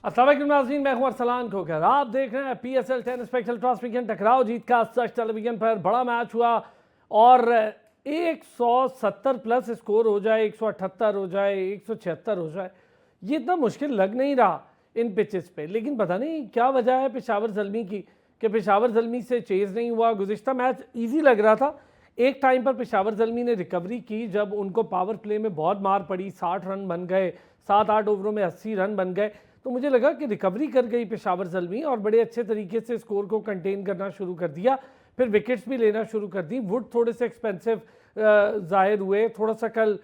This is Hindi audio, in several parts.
अस्सलाम वालेकुम नाज़रीन, मैं हूं अरसलान खोकर। आप देख रहे हैं PSL 10 स्पेशल टॉस वीकेंड टकराव जीत का सच टेलीविजन पर बड़ा मैच हुआ और 170 प्लस स्कोर हो जाए, 178 हो जाए, 176 हो जाए, ये इतना मुश्किल लग नहीं रहा इन पिचेस पे। लेकिन पता नहीं क्या वजह है पेशावर ज़ल्मी की कि पेशावर ज़ल्मी से चेज़ नहीं हुआ। गुज़िश्ता मैच ईजी लग रहा था, एक टाइम पर पेशावर ज़ल्मी ने रिकवरी की जब उनको पावर प्ले में बहुत मार पड़ी, 60 रन बन गए, 7-8 ओवरों में 80 रन बन गए, तो मुझे लगा कि रिकवरी कर गई पेशावर ज़ल्मी और बड़े अच्छे तरीके से स्कोर को कंटेन करना शुरू कर दिया। फिर विकेट्स भी लेना शुरू कर दी। वुड थोड़े से एक्सपेंसिव ज़ाहिर हुए, थोड़ा सा कल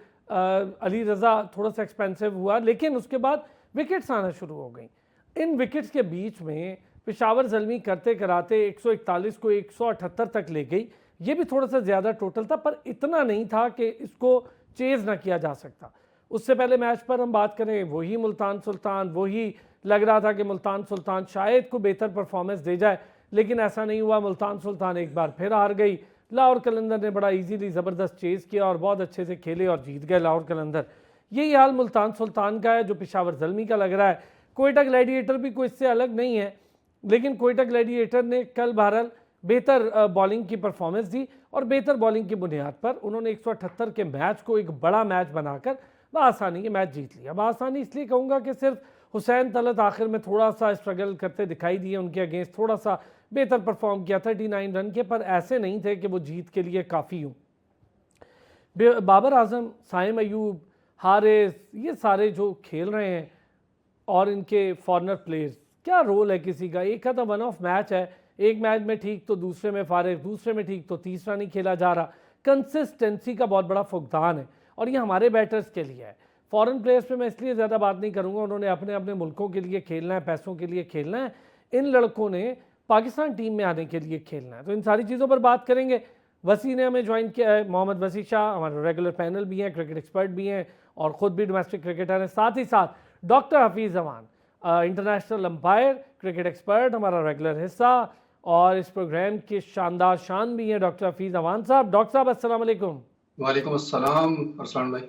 अली रज़ा थोड़ा सा एक्सपेंसिव हुआ, लेकिन उसके बाद विकेट्स आना शुरू हो गई। इन विकेट्स के बीच में पेशावर ज़ल्मी करते कराते 141 को 178 तक ले गई। ये भी थोड़ा सा ज़्यादा टोटल था, पर इतना नहीं था कि इसको चेज़ ना किया जा सकता। उससे पहले मैच पर हम बात करें, वही मुल्तान सुल्तान, वही लग रहा था कि मुल्तान सुल्तान शायद को बेहतर परफॉर्मेंस दे जाए, लेकिन ऐसा नहीं हुआ। मुल्तान सुल्तान एक बार फिर हार गई। लाहौर कलंदर ने बड़ा इजीली ज़बरदस्त चेज़ किया और बहुत अच्छे से खेले और जीत गए लाहौर कलंदर। यही हाल मुल्तान सुल्तान का है जो पेशावर ज़ल्मी का लग रहा है। कोयटा ग्लैडिएटर भी कोई इससे अलग नहीं है, लेकिन कोयटा ग्लैडिएटर ने कल बहरहाल बेहतर बॉलिंग की परफॉर्मेंस दी और बेहतर बॉलिंग की बुनियाद पर उन्होंने 178 के मैच को एक बड़ा मैच बनाकर बआसानी ये मैच जीत लिया। बआसानी इसलिए कहूँगा कि सिर्फ हुसैन तलत आखिर में थोड़ा सा स्ट्रगल करते दिखाई दिए, उनके अगेंस्ट थोड़ा सा बेहतर परफॉर्म किया, 39 रन के, पर ऐसे नहीं थे कि वो जीत के लिए काफ़ी हूँ। बाबर आजम, साइम अयूब, हारिस, ये सारे जो खेल रहे हैं और इनके फॉरनर प्लेयर्स, क्या रोल है किसी का। एक का तो वन ऑफ मैच है, एक मैच में ठीक तो दूसरे में फारिग, दूसरे में ठीक तो तीसरा नहीं खेला जा रहा। कंसिस्टेंसी का बहुत बड़ा फुकदान है और ये हमारे बैटर्स के लिए है। फॉरेन प्लेयर्स पे मैं इसलिए ज़्यादा बात नहीं करूँगा, उन्होंने अपने अपने मुल्कों के लिए खेलना है, पैसों के लिए खेलना है। इन लड़कों ने पाकिस्तान टीम में आने के लिए खेलना है, तो इन सारी चीज़ों पर बात करेंगे। वसी ने हमें ज्वाइन किया है, मोहम्मद वसी शाह हमारे रेगुलर पैनल भी हैं, क्रिकेट एक्सपर्ट भी हैं और ख़ुद भी डोमेस्टिक क्रिकेटर हैं। साथ ही साथ डॉक्टर हफीज़ अमान, इंटरनेशनल अंपायर, क्रिकेट एक्सपर्ट, हमारा रेगुलर हिस्सा और इस प्रोग्राम के शानदार शान भी हैं डॉक्टर हफीज़ अमान साहब। डॉक्टर साहब अस्सलाम वालेकुम। वालेकुम अस्सलाम अरसलान भाई।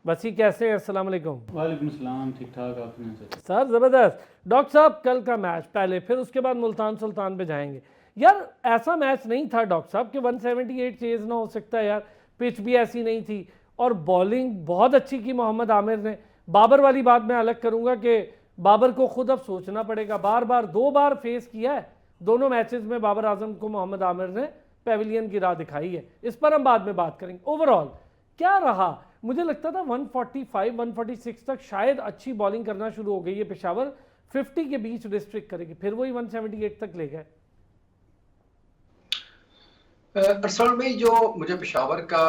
वसी कैसे हैं? अस्सलाम वालेकुम। वालेकुम सलाम, ठीक ठाक। आपने सर ज़बरदस्त। डॉक्टर साहब कल का मैच पहले, फिर उसके बाद मुल्तान सुल्तान पे जाएंगे। यार ऐसा मैच नहीं था डॉक्टर साहब कि 178 चेज ना हो सकता है यार, पिच भी ऐसी नहीं थी और बॉलिंग बहुत अच्छी की मोहम्मद आमिर ने। बाबर वाली बात मैं अलग करूँगा कि बाबर को खुद अब सोचना पड़ेगा, बार बार 2 बार फेस किया है दोनों मैचेस में बाबर आजम को मोहम्मद आमिर ने पेविलियन की राह दिखाई है, इस पर हम बाद में बात करेंगे। ओवरऑल क्या रहा? मुझे लगता था 145 146 तक शायद अच्छी बॉलिंग करना शुरू हो गई है पेशावर, 50 के बीच रिस्ट्रिक्ट करेगी, फिर वही 178 तक ले गए। अरसलान भाई, जो मुझे पेशावर का,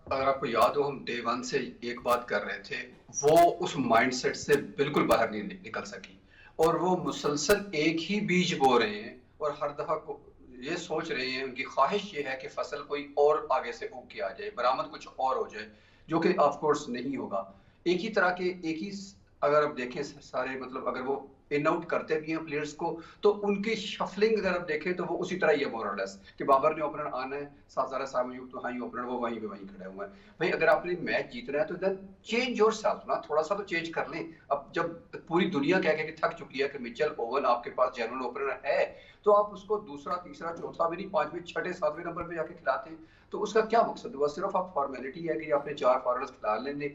अगर आपको याद हो, हम डे 1 से एक बात कर रहे थे, वो उस माइंडसेट से बिल्कुल बाहर नहीं निकल सकी और वो मुसलसल एक ही बीज बो रहे हैं और हर दफा को ये सोच रहे हैं, उनकी ख्वाहिश ये है कि फसल कोई और आगे से उग के आ जाए, बरामद कुछ और हो जाए, जो कि ऑफ कोर्स नहीं होगा। एक ही तरह के, एक ही, अगर आप देखें सारे, मतलब अगर वो इन आउट करते भी हैं प्लेयर्स को, तो उनकी शफलिंग अगर आप देखें तो वो उसी तरह ही है मोर और लेस, कि बाबर ने ओपनर आना है, सारा सामयूब तो हाँ ही ओपनर, वो वहीं पे वहीं खड़े हुए हैं। भाई अगर आपने मैच जीतना है तो देन चेंज योरसेल्फ ना, थोड़ा सा तो चेंज कर लें। अब जब पूरी दुनिया कह के थक चुकी है कि मिचेल ओवन आपके पास जेन्युइन ओपनर है, तो आप उसको दूसरा तीसरा चौथा भी नहीं, 5वें 6वें 7वें नंबर पे जाके खिलाते हैं, तो उसका क्या मकसद हुआ? सिर्फ आप फॉर्मेलिटी है कि आपने 4 फॉरवर्ड्स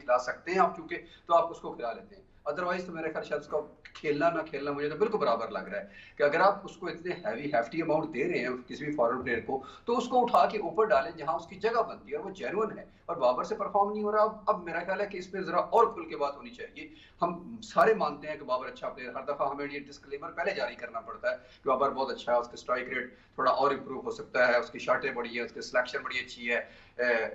खिला सकते हैं आप, चूंकि तो आप उसको खिला लेते हैं। अदरवाइज तो मेरे ख्याल शायद उसका खेलना ना खेलना मुझे तो बिल्कुल बराबर लग रहा है कि अगर आप उसको इतने हैफ्टी अमाउंट दे रहे हैं किसी भी फॉरेन प्लेयर को, तो उसको उठा के ऊपर डालें जहां उसकी जगह बनती है और वो जेन्युइन है। और बाबर से परफॉर्म नहीं हो रहा। अब मेरा ख्याल है कि इस पे जरा और खुल के बात होनी चाहिए। हम सारे मानते हैं कि बाबर अच्छा प्लेयर, हर दफा हमें ये डिस्क्लेमर पहले जारी करना पड़ता है कि बाबर बहुत अच्छा है, उसका स्ट्राइक रेट थोड़ा और इम्प्रूव हो सकता है, उसकी शॉटें बड़ी है, उसकी सिलेक्शन बड़ी अच्छी है,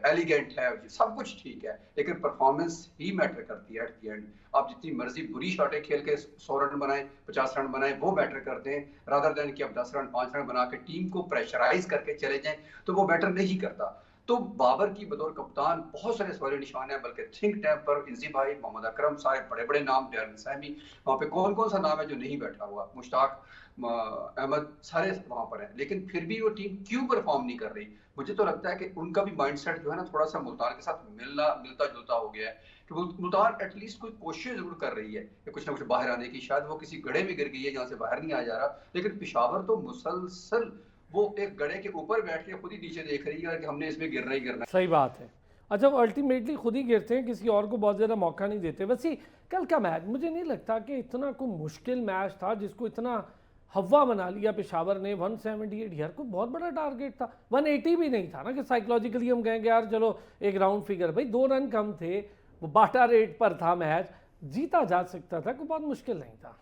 एलिगेंट है, सब कुछ ठीक है, लेकिन परफॉर्मेंस ही मैटर करती है एट द एंड। आप जितनी मर्जी बुरी शॉटें खेल के 100 रन बनाए, 50 रन बनाए, वो मैटर करते हैं, रादर देन कि आप 10 रन 5 रन बना के टीम को प्रेशराइज करके चले जाएं, तो वो मैटर नहीं करता। तो बाबर की बतौर कप्तान बहुत सारे सवाल निशान है, बल्कि थिंक टैंक पर इंजी भाई, मोहम्मद अकरम, सारे बड़े बड़े नाम, डैरन सैमी, वहाँ पे कौन कौन सा नाम है जो नहीं बैठा हुआ, मुश्ताक अहमद, सारे वहां पर हैं, लेकिन फिर भी वो टीम क्यों परफॉर्म नहीं कर रही? मुझे तो लगता है कि उनका भी माइंडसेट जो है ना, थोड़ा सा मुल्तान के साथ मिलता जुलता हो गया है कि मुल्तान एटलीस्ट कोई कोशिश जरूर कर रही है कि कुछ ना कुछ बाहर आने की, शायद वो किसी गड्ढे में गिर गई है जहाँ से बाहर नहीं आ जा रहा, लेकिन पेशावर तो मुसलसल वो एक गड्ढे के ऊपर बैठ के खुद ही नीचे देख रही है कि हमने इसमें गिरना ही गिरना। सही बात है। अच्छा, वो अल्टीमेटली खुद ही गिरते हैं, किसी और को बहुत ज़्यादा मौका नहीं देते। वैसे कल का मैच मुझे नहीं लगता कि इतना कोई मुश्किल मैच था जिसको इतना हवा बना लिया पेशावर ने। 178 यार कोई बहुत बड़ा टारगेट था, 180 भी नहीं था ना कि साइकोलॉजिकली हम कहेंगे यार चलो एक राउंड फिगर, भाई 2 रन कम थे, वो बाटा रेट पर था मैच, जीता जा सकता था, कोई बहुत मुश्किल नहीं था।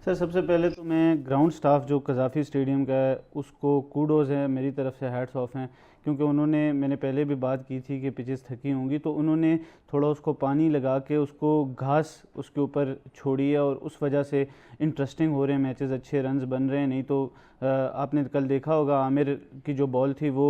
सर सबसे पहले तो मैं ग्राउंड स्टाफ जो कज़ाफ़ी स्टेडियम का है उसको कूडोज़ है, मेरी तरफ से हैट्स ऑफ हैं, क्योंकि उन्होंने, मैंने पहले भी बात की थी कि पिचेस थकी होंगी, तो उन्होंने थोड़ा उसको पानी लगा के उसको घास उसके ऊपर छोड़ी है और उस वजह से इंटरेस्टिंग हो रहे हैं मैचेस, अच्छे रन्स बन रहे हैं। नहीं तो आपने कल देखा होगा आमिर की जो बॉल थी वो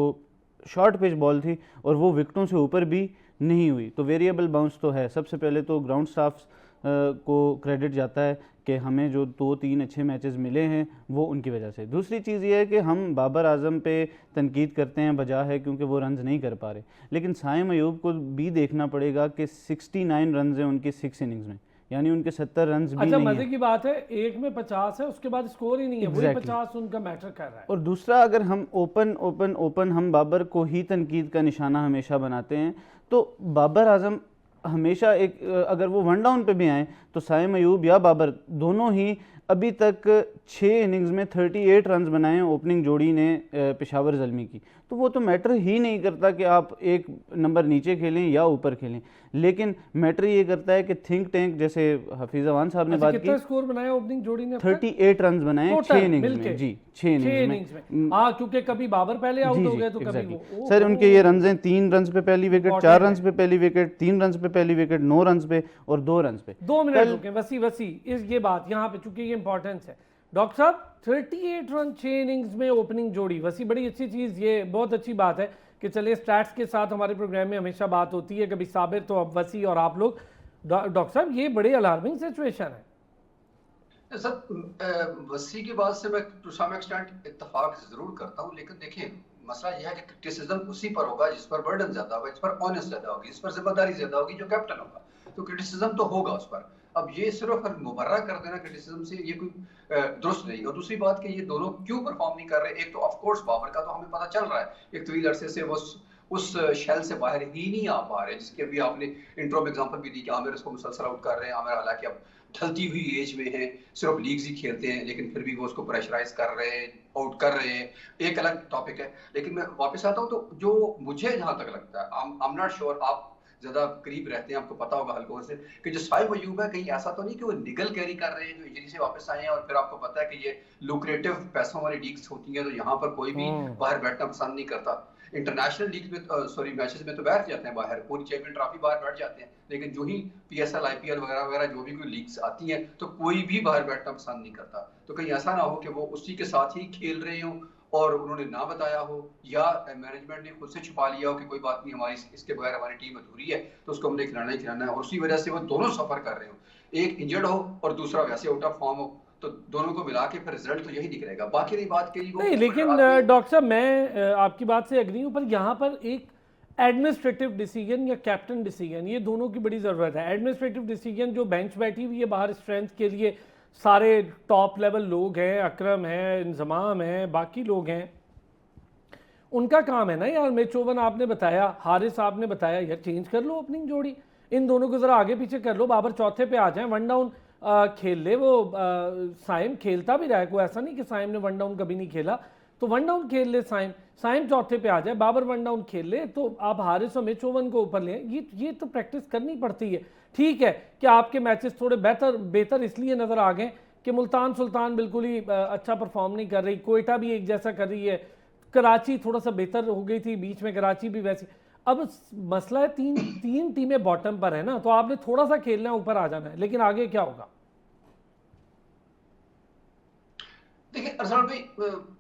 शॉर्ट पिच बॉल थी और वो विकेटों से ऊपर भी नहीं हुई, तो वेरिएबल बाउंस तो है। सबसे पहले तो ग्राउंड स्टाफ को क्रेडिट जाता है कि हमें जो 2-3 अच्छे मैचेस मिले हैं वो उनकी वजह से। दूसरी चीज़ ये है कि हम बाबर आजम पे तनकीद करते हैं, बजा है क्योंकि वो रन्स नहीं कर पा रहे, लेकिन साइम अयूब को भी देखना पड़ेगा कि 69 रन्स हैं उनकी 6 इनिंग्स में, यानी उनके 70 रन्स भी अच्छा, नहीं मजे है। की बात है, एक में 50 है, उसके बाद स्कोर ही नहीं है, वही 50 उनका मैटर कर रहा है। और दूसरा, अगर हम ओपन हम बाबर को ही तनकीद का निशाना हमेशा बनाते हैं, तो बाबर आजम हमेशा एक, अगर वो वन डाउन पे भी आए तो साइम अयूब या बाबर दोनों ही अभी तक 6 इनिंग्स में 38 रन्स बनाए हैं ओपनिंग जोड़ी ने पेशावर ज़ल्मी की, तो वो तो मैटर ही नहीं करता कि आप एक नंबर नीचे खेलें या ऊपर खेलें, लेकिन मैटर ये करता है कि थिंक टैंक, जैसे हफीज़ अवान साहब ने बात कितना की, स्कोर बनाया ओपनिंग जोड़ी ने? 38 रन्स बनाए 6 इनिंग्स में। जी 6 इनिंग्स में। हाँ, क्योंकि कभी बाबर पहले आउट हो गए तो कभी वो। सर उनके ये रन्स हैं 3 रन्स पे पहली विकेट, 4 रन्स पे पहली विकेट, 3 रन्स पे पहली विकेट, 9 रन्स पे और 2 रन्स पे। 2 मिनट रुके वसी ये बात यहाँ पे, चूंकि ये इंपॉर्टेंस है डॉक्टर साहब, 38 रन 6 इनिंग्स में ओपनिंग जोड़ी। वसी बड़ी अच्छी चीज़, ये बहुत अच्छी बात है कि चलिए स्टैट्स के साथ हमारे प्रोग्राम में हमेशा बात होती है, कभी साबिर तो अब वसी और आप लोग। डॉक्टर साहब ये बड़े अलार्मिंग सिचुएशन है। सर वसी की बात से मैं टू सम एक्सटेंट इत्तेफाक जरूर करता हूँ, लेकिन देखिए मसला यह है कि क्रिटिसिज्म उसी पर होगा जिस पर बर्डन ज्यादा होगा, जिस पर ऑनेस्ट ज्यादा होगी, जिस पर जिम्मेदारी ज्यादा होगी, जो कैप्टन होगा, तो क्रिटिसिज्म तो होगा उस पर। अब ये सिर्फ मुबर्रा कर देना क्रिटिसिज्म से, ये कोई दुरुस्त नहीं। और दूसरी बात कि ये दोनों क्यों परफॉर्म नहीं कर रहे, एक तो ऑफ कोर्स बाबर का तो हमें पता चल रहा है, एक तवील अरसे से वो उस शेल से बाहर ही नहीं आ पा रहे, जिसके अभी आपने इंट्रो में एग्जांपल भी दी कि आमिर उसको मुसलसल आउट कर रहे हैं। आमिर हालांकि अब ढलती हुई एज में है, सिर्फ लीग्स ही खेलते हैं, लेकिन फिर भी वो उसको प्रेशराइज कर रहे हैं, आउट कर रहे हैं, एक अलग टॉपिक है। लेकिन मैं वापस आता हूँ, तो जो मुझे जहां तक लगता है, आई एम नॉट श्योर, आप ज्यादा करीब रहते हैं, आपको पता होगा हल्कों से, कि जो साइम अयूब है कहीं ऐसा तो नहीं कि वो निगल कैरी कर रहे हैं, जो इंजरी से वापस आए हैं, और फिर आपको पता है कि ये लुक्रेटिव पैसों वाली लीग्स होती हैं, तो यहाँ पर कोई भी बाहर बैठना पसंद नहीं करता। इंटरनेशनल लीग में, सॉरी मैचेस में तो बैठ जाते हैं बाहर, पूरी चैंपियन ट्रॉफी बाहर बैठ जाते हैं, लेकिन जो ही पीएसएल आईपीएल वगैरह वगैरह जो भी कोई लीग्स आती हैं, तो कोई भी बाहर बैठना पसंद नहीं करता। तो कहीं ऐसा ना हो कि वो उसी के साथ ही खेल रहे हो और उन्होंने ना बताया हो, या मैनेजमेंट ने खुद से छुपा लिया हो कि कोई बात नहीं, हमारी इसके बगैर हमारी टीम अधूरी है, तो उसको हमने खिलाना ही खिलाना है, और उसी वजह से वो दोनों सफर कर रहे हो, एक इंजर्ड हो और दूसरा वैसे आउट ऑफ फॉर्म हो, तो दोनों को मिला के फिर रिजल्ट तो यही निकलेगा। बाकी नहीं बात करी वो नहीं, लेकिन डॉक्टर साहब मैं आपकी बात से एग्री हूँ, पर यहाँ पर एक एडमिनिस्ट्रेटिव डिसीजन या कैप्टन डिसीजन, ये दोनों की बड़ी ज़रूरत है। एडमिनिस्ट्रेटिव डिसीजन, जो बेंच बैठी हुई है बाहर स्ट्रेंथ के लिए, सारे टॉप लेवल लोग हैं, अकरम है, इंजमाम है, बाकी लोग हैं, उनका काम है ना यार। मैच ओवन आपने बताया, हारिस आपने बताया, यार चेंज कर लो ओपनिंग जोड़ी, इन दोनों को ज़रा आगे पीछे कर लो, बाबर चौथे पे आ जाए, वन डाउन खेल ले। वो साइम खेलता भी रहा है, कोई ऐसा नहीं कि साइम ने वन डाउन कभी नहीं खेला, तो वन डाउन खेल ले साइम चौथे पे आ जाए, बाबर वन डाउन खेल ले, तो आप हारिस और मैच ओवन को ऊपर लें। ये तो प्रैक्टिस करनी पड़ती है। ठीक है कि आपके मैचेस थोड़े बेहतर इसलिए नज़र आ गए कि मुल्तान सुल्तान बिल्कुल ही अच्छा परफॉर्म नहीं कर रही, कोयटा भी एक जैसा कर रही है, कराची थोड़ा सा बेहतर हो गई थी बीच में, कराची भी वैसी। अब मसला है तीन टीमें बॉटम पर है ना, तो आपने थोड़ा सा खेलना है, ऊपर आ जाना है, लेकिन आगे क्या होगा? देखिए अरसलान भाई,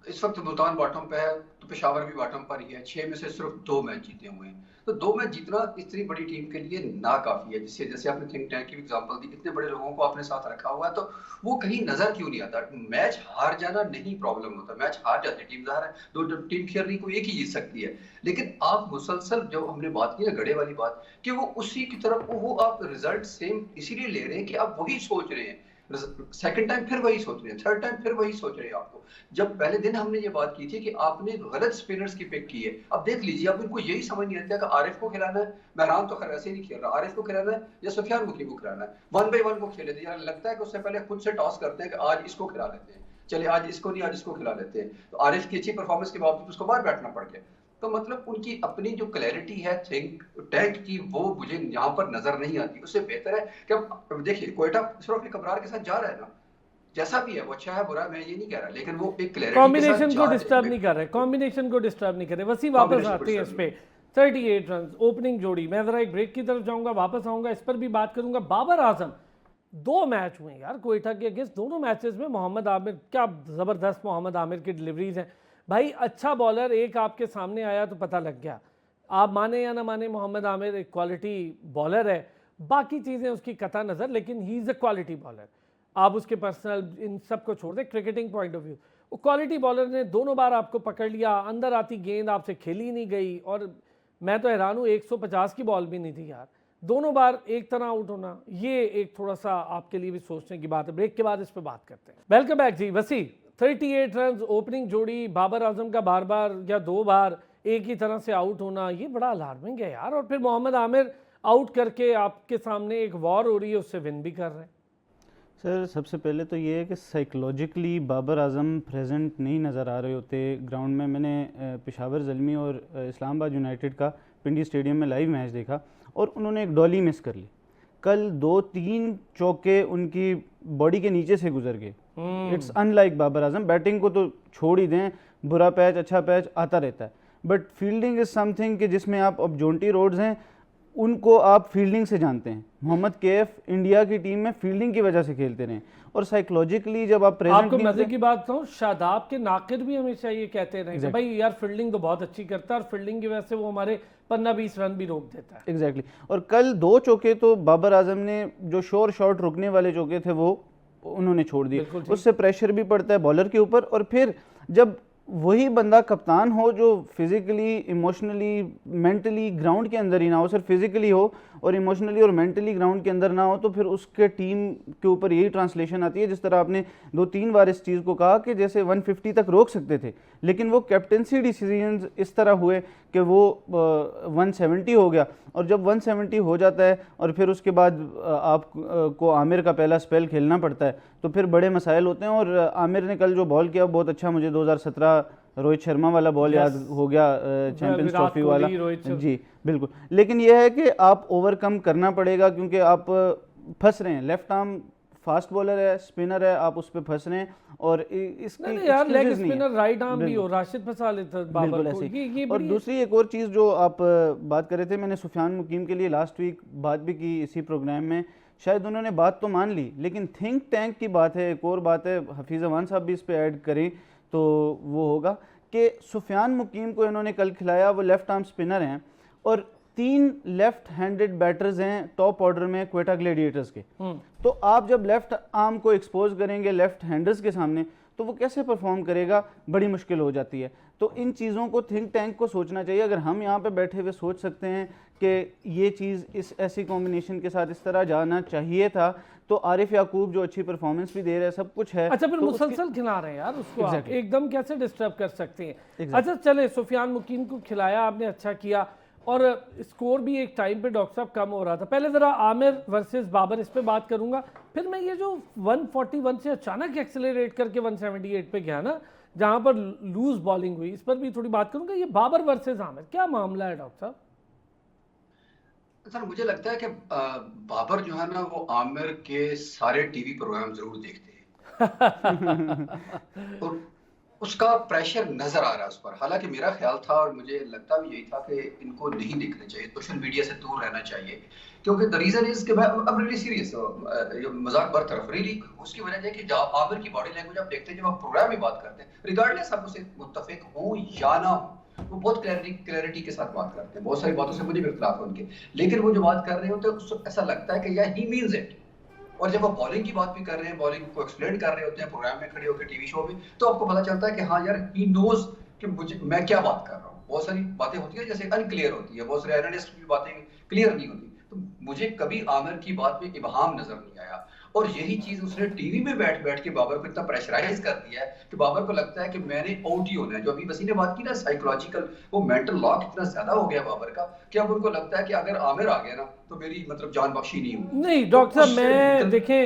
इस वक्त मुल्तान बॉटम पे है, तो पेशावर भी बॉटम पर ही है, 6 में से सिर्फ 2 मैच जीते हुए हैं। तो 2 मैच जीतना इतनी बड़ी टीम के लिए नाकाफी है। जिससे जैसे आपने थिंक टैंक की एग्जांपल दी, इतने बड़े लोगों को आपने साथ रखा हुआ है, तो वो कहीं नजर क्यों नहीं आता? मैच हार जाना नहीं प्रॉब्लम होता, मैच हार जाती है टीम, ज़ाहिर है दो टीम खेल रही, कोई एक ही जीत सकती है। लेकिन आप मुसलसल, जो हमने बात की ना गड़े वाली बात, कि वो उसी की तरफ, वो आप रिजल्ट सेम इसीलिए ले रहे हैं कि आप वही सोच रहे हैं, सेकंड टाइम फिर वही सोच रहे हैं, थर्ड टाइम फिर वही सोच रहे हैं। आपको जब पहले दिन हमने ये बात की थी कि आपने गलत स्पिनर्स की पिक की है, अब देख लीजिए, अब इनको यही समझ नहीं आता कि आरिफ को खिलाना है, महरान तो खैर वैसे ही नहीं खेल रहा, आरिफ को खिलाना है या सुफियान मुकीम को खिलाना है, 1 बाय 1 को खेले थे। यार लगता है कि उससे पहले खुद से टॉस करते हैं कि आज इसको खिला लेते हैं, चलिए आज इसको नहीं, आज इसको खिला लेते हैं। तो आरिफ की अच्छी परफॉर्मेंस के बावजूद उसको बाहर बैठना पड़ गया। तो मतलब उनकी अपनी जो क्लैरिटी है थिंक टैंक की, वो मुझे यहाँ पर नजर नहीं आती। उससे बेहतर है कि अब देखिए कोयटा सिर्फ कब्रार के साथ जा रहा है ना, जैसा भी है वो अच्छा है बुरा है, मैं ये नहीं कह रहा, लेकिन वो एक क्लैरिटी के साथ कॉम्बिनेशन को जा रहे डिस्टर्ब हैं। नहीं कर रहे, कॉम्बिनेशन को डिस्टर्ब नहीं कर रहे। वसी वापस Combination को आते हैं इस disturb पे। 38 रन ओपनिंग जोड़ी। मैं जरा एक ब्रेक की तरफ जाऊंगा, वापस आऊंगा, इस पर भी बात करूंगा। बाबर आजम, 2 मैच हुए यार कोयटा के अगेंस्ट, दोनों मैचेस में मोहम्मद आमिर, क्या ज़बरदस्त मोहम्मद आमिर की डिलीवरीज हैं भाई। अच्छा बॉलर एक आपके सामने आया तो पता लग गया, आप माने या ना माने मोहम्मद आमिर एक क्वालिटी बॉलर है, बाकी चीज़ें उसकी कता नज़र, लेकिन he is a quality bowler. आप उसके पर्सनल इन सब को छोड़ दें, क्रिकेटिंग पॉइंट ऑफ व्यू वो क्वालिटी बॉलर ने दोनों बार आपको पकड़ लिया, अंदर आती गेंद आपसे खेली नहीं गई, और मैं तो हैरान हूँ 150 की बॉल भी नहीं थी यार, दोनों बार एक तरह आउट होना, ये एक थोड़ा सा आपके लिए भी सोचने की बात है। ब्रेक के बाद इस पर बात करते हैं। वेलकम बैक जी। वसी, 38 रन ओपनिंग जोड़ी, बाबर आजम का बार बार या 2 बार एक ही तरह से आउट होना, ये बड़ा अलार्मिंग है यार। और फिर मोहम्मद आमिर आउट करके आपके सामने एक वॉर हो रही है, उससे विन भी कर रहे हैं। सर सबसे पहले तो ये है कि साइकोलॉजिकली बाबर आजम प्रेजेंट नहीं नज़र आ रहे होते ग्राउंड में। मैंने पेशावर ज़ल्मी और इस्लामाबाद यूनाइटेड का पिंडी स्टेडियम में लाइव मैच देखा, और उन्होंने एक डॉली मिस कर ली। कल 2-3 चौके उनकी बॉडी के नीचे से गुजर गए। It's unlike Babar Azam. Batting को तो छोड़ ही दें, बुरा पैच अच्छा पैच आता रहता है, बट फील्डिंग इज़ समथिंग कि जिसमें आप, अब जोंटी रोड्स हैं उनको आप फील्डिंग से जानते हैं। मोहम्मद कैफ इंडिया की टीम में फील्डिंग की वजह से खेलते रहे, और साइकोलॉजिकली जब आप प्रेजेंट, आपको मजे की बात कहूं, शादाब के नाकिद भी हमेशा ये कहते रहे कि भाई यार फील्डिंग तो बहुत अच्छी करता है, और फील्डिंग की वजह से वो हमारे 15-20 रन भी रोक देता है। एग्जैक्टली। और कल 2 चौके तो बाबर आजम ने, जो शोर शॉट रुकने वाले चौके थे वो उन्होंने छोड़ दिए। उससे प्रेशर भी पड़ता है बॉलर के ऊपर, और फिर जब वही बंदा कप्तान हो जो फिजिकली इमोशनली मेंटली ग्राउंड के अंदर ही ना हो, सिर्फ फिजिकली हो और इमोशनली और मेंटली ग्राउंड के अंदर ना हो, तो फिर उसके टीम के ऊपर यही ट्रांसलेशन आती है। जिस तरह आपने 2-3 बार इस चीज़ को कहा कि जैसे 150 तक रोक सकते थे, लेकिन वो कैप्टेंसी डिसीजंस इस तरह हुए कि वो 170 हो गया। और जब 170 हो जाता है और फिर उसके बाद आपको आमिर का पहला स्पेल खेलना पड़ता है, तो फिर बड़े मसाइल होते हैं। और आमिर ने कल जो बॉल किया बहुत अच्छा, मुझे 2017 रोहित शर्मा वाला बॉल याद हो गया, चैंपियंस ट्रॉफी वाला। जी बिल्कुल। लेकिन यह है कि आप ओवरकम करना पड़ेगा, क्योंकि आप फंस रहे हैं। लेफ्ट आर्म फास्ट बॉलर है, स्पिनर है, आप उस पर फंस रहे हैं, और इसकी नहीं यार लेग स्पिनर राइट आर्म भी हो, राशिद फंसा लेता बाबर को। ये और दूसरी एक और चीज़ जो आप बात कर रहे थे, मैंने सुफियान मुकीम के लिए लास्ट वीक बात भी की इसी प्रोग्राम में, शायद उन्होंने बात तो मान ली, लेकिन थिंक टैंक की बात है, एक और बात है, हफीज़ अमान साहब भी इस पर ऐड करें तो वो होगा कि सुफियान मुकीम को इन्होंने कल खिलाया, वो लेफ्ट आर्म स्पिनर हैं, और 3 लेफ्ट हैंडेड बैटर्स हैं टॉप ऑर्डर में क्वेटा ग्लैडिएटर्स के। तो आप जब लेफ्ट आर्म को एक्सपोज करेंगे लेफ्ट हैंडर्स के सामने, तो वो कैसे परफॉर्म करेगा, बड़ी मुश्किल हो जाती है। तो इन चीज़ों को थिंक टैंक को सोचना चाहिए। अगर हम यहाँ पे बैठे हुए सोच सकते हैं कि ये चीज़ इस ऐसी कॉम्बिनेशन के साथ इस तरह जाना चाहिए था, तो आरिफ याकूब जो अच्छी परफॉर्मेंस भी दे रहे हैं, सब कुछ है। अच्छा फिर तो मुसलसल खिला रहे हैं यार उसको, आप एकदम कैसे डिस्टर्ब कर सकते हैं। अच्छा चले, सुफियान मुकीम को खिलाया आपने, अच्छा किया, और स्कोर भी एक टाइम पे डॉक्टर साहब कम हो रहा था। पहले ज़रा आमिर वर्सेस बाबर इस पे बात करूंगा, फिर मैं ये जो 141 से अचानक एक्सेलरेट करके 178 पे गया ना, जहां पर लूज बॉलिंग हुई, इस पर भी थोड़ी बात करूंगा। ये बाबर वर्सेस आमिर क्या मामला है डॉक्टर साहब? सर मुझे लगता है कि बाबर जो है ना, वो आमिर के सारे टीवी प्रोग्राम जरूर देखते हैं। उसका प्रेशर नजर आ रहा है उस पर। हालांकि मेरा ख्याल था और मुझे लगता भी यही था कि इनको नहीं देखना चाहिए, सोशल मीडिया से दूर रहना चाहिए, क्योंकि द रीजन इज कि मैं अब रियली सीरियस, मजाक बरतरफ, रियली उसकी वजह है कि जब आमिर की बॉडी लैंग्वेज आप देखते हैं, जब आप प्रोग्राम में बात करते हैं, रिगार्डलेस आप उसे मुत्तफिक हो या ना हो, वो बहुत क्लैरिटी के साथ बात करते हैं। बहुत सारी बातों से मुझे भी इख्तिलाफ है उनके, लेकिन वो जो बात कर रहे होते हैं ऐसा लगता है कि या ही मीन्स इट। और जब आप बॉलिंग की बात भी कर रहे हैं, बॉलिंग को एक्सप्लेन कर रहे होते हैं प्रोग्राम में खड़े होकर टीवी शो में, तो आपको पता चलता है कि हाँ यार, ही नोज कि मुझे मैं क्या बात कर रहा हूँ। बहुत सारी बातें होती है जैसे अनक्लियर होती है, बहुत सारे एनालिस्ट की बातें क्लियर नहीं होती। तो मुझे कभी आमिर की बात में इबहाम नजर नहीं आया, और यही चीज उसने टीवी में बैठ बैठ के बाबर को इतना प्रेशराइज कर दिया है कि बाबर को लगता है कि मैंने आउट ही होना है। जो अभी वसी ने बात की ना, साइकोलॉजिकल वो मेंटल लॉक इतना ज्यादा हो गया बाबर का कि अब उनको लगता है कि अगर आमिर आ गया ना तो मेरी मतलब जान बख्शी नहीं होगी। नहीं तो डॉक्टर साहब, उससे मैं निकल देखें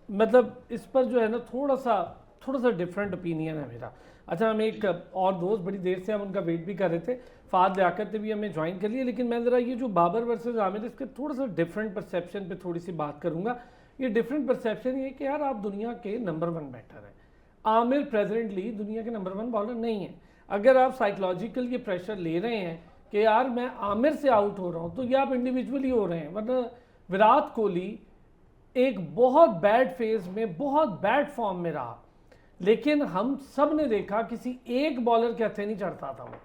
मतलब इस पर जो है ना थोड़ा सा डिफरेंट ओपिनियन है मेरा। अच्छा, हम एक और दोस्त बड़ी देर से हम उनका वेट भी कर रहे थे, फाद लियाकत ने भी हमें ज्वाइन कर लिया, लेकिन मैं ज़रा ये जो बाबर वर्सेस आमिर, इसके थोड़ा सा डिफरेंट परसेप्शन पे थोड़ी सी बात करूँगा। ये डिफरेंट परसेप्शन ये कि यार आप दुनिया के नंबर 1 बैटर हैं, आमिर प्रेजेंटली दुनिया के नंबर 1 बॉलर नहीं है। अगर आप साइकोलॉजिकल ये प्रेशर ले रहे हैं कि यार मैं आमिर से आउट हो रहा हूँ, तो ये आप इंडिविजुअली हो रहे हैं। वरना विराट कोहली एक बहुत बैड फेज में, बहुत बैड फॉर्म में रहा, लेकिन हम सब ने देखा किसी एक बॉलर के हथे नहीं चढ़ता था वो।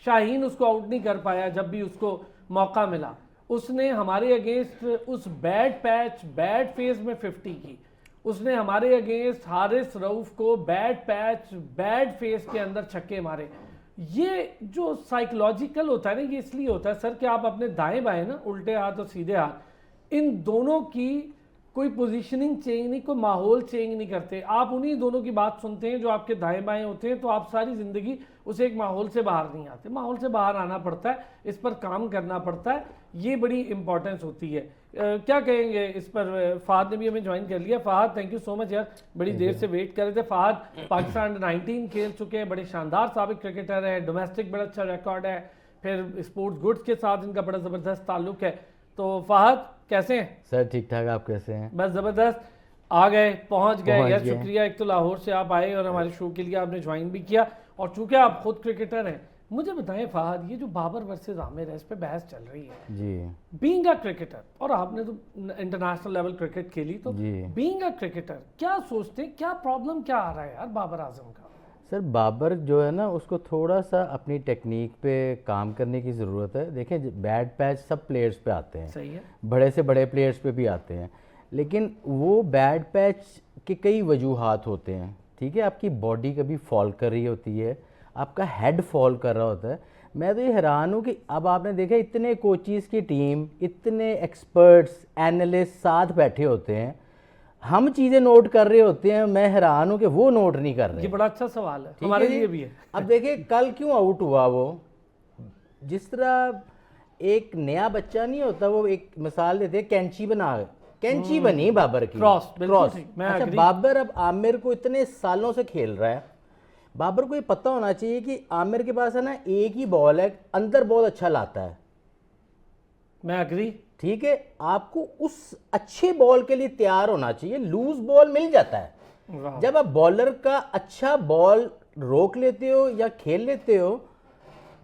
शाहीन उसको आउट नहीं कर पाया जब भी उसको मौका मिला। उसने हमारे अगेंस्ट उस बैड पैच, बैड फेज में 50 की। उसने हमारे अगेंस्ट हारिस रऊफ को बैड पैच, बैड फेज के अंदर छक्के मारे। ये जो साइकोलॉजिकल होता है ना, ये इसलिए होता है सर कि आप अपने दाएं बाएं ना, उल्टे हाथ और सीधे हाथ, इन दोनों की कोई पोजीशनिंग चेंज नहीं, कोई माहौल चेंज नहीं करते। आप उन्हीं दोनों की बात सुनते हैं जो आपके दाएं बाएं होते हैं, तो आप सारी ज़िंदगी उस एक माहौल से बाहर नहीं आते। माहौल से बाहर आना पड़ता है, इस पर काम करना पड़ता है, ये बड़ी इंपॉर्टेंस होती है। क्या कहेंगे इस पर? फहद ने भी हमें ज्वाइन कर लिया। Fahad, thank you so much यार, बड़ी देर से वेट कर रहे थे। फहद पाकिस्तान अंडर-19 खेल चुके हैं, बड़े शानदार साबिक क्रिकेटर हैं, डोमेस्टिक बड़ा अच्छा रिकॉर्ड है, फिर स्पोर्ट्स गुड्स के साथ इनका बड़ा ज़बरदस्त ताल्लुक है। तो फहद कैसे हैं? सर ठीक ठाक, आप कैसे हैं? बस ज़बरदस्त, आ गए, पहुंच गए यार। शुक्रिया, एक तो लाहौर से आप आए और हमारे शो के लिए आपने ज्वाइन भी किया, और चूंकि आप खुद क्रिकेटर हैं, मुझे बताएं फहद, ये जो बाबर वर्सेस आमिर है, इस पे बहस चल रही है जी। बीइंग अ क्रिकेटर, और आपने तो इंटरनेशनल लेवल क्रिकेट खेली, तो बीइंग अ क्रिकेटर क्या सोचते हैं, क्या प्रॉब्लम क्या आ रहा है यार बाबर आजम का? सर बाबर जो है ना, उसको थोड़ा सा अपनी टेक्निक पे काम करने की ज़रूरत है। देखें, बैड पैच सब प्लेयर्स पे आते हैं, सही है, बड़े से बड़े प्लेयर्स पे भी आते हैं, लेकिन वो बैड पैच के कई वजूहात होते हैं। ठीक है, आपकी बॉडी कभी फॉल कर रही होती है, आपका हेड फॉल कर रहा होता है। मैं तो ये हैरान हूँ कि अब आपने देखा इतने कोचेस की टीम, इतने एक्सपर्ट्स, एनालिस्ट साथ बैठे होते हैं, हम चीज़ें नोट कर रहे होते हैं, मैं हैरान हूँ कि वो नोट नहीं कर रहे। ये बड़ा अच्छा सवाल है, हमारे लिए भी है। अब देखिए कल क्यों आउट हुआ वो, जिस तरह एक नया बच्चा नहीं होता, वो एक मिसाल देते हैं, कैंची बनी बाबर की, क्रॉस। अच्छा, बाबर अब आमिर को इतने सालों से खेल रहा है, बाबर को ये पता होना चाहिए कि आमिर के पास है ना एक ही बॉल है, अंदर बहुत अच्छा लाता है। मैं अग्री। ठीक है, आपको उस अच्छे बॉल के लिए तैयार होना चाहिए। लूज बॉल मिल जाता है, जब आप बॉलर का अच्छा बॉल रोक लेते हो या खेल लेते हो,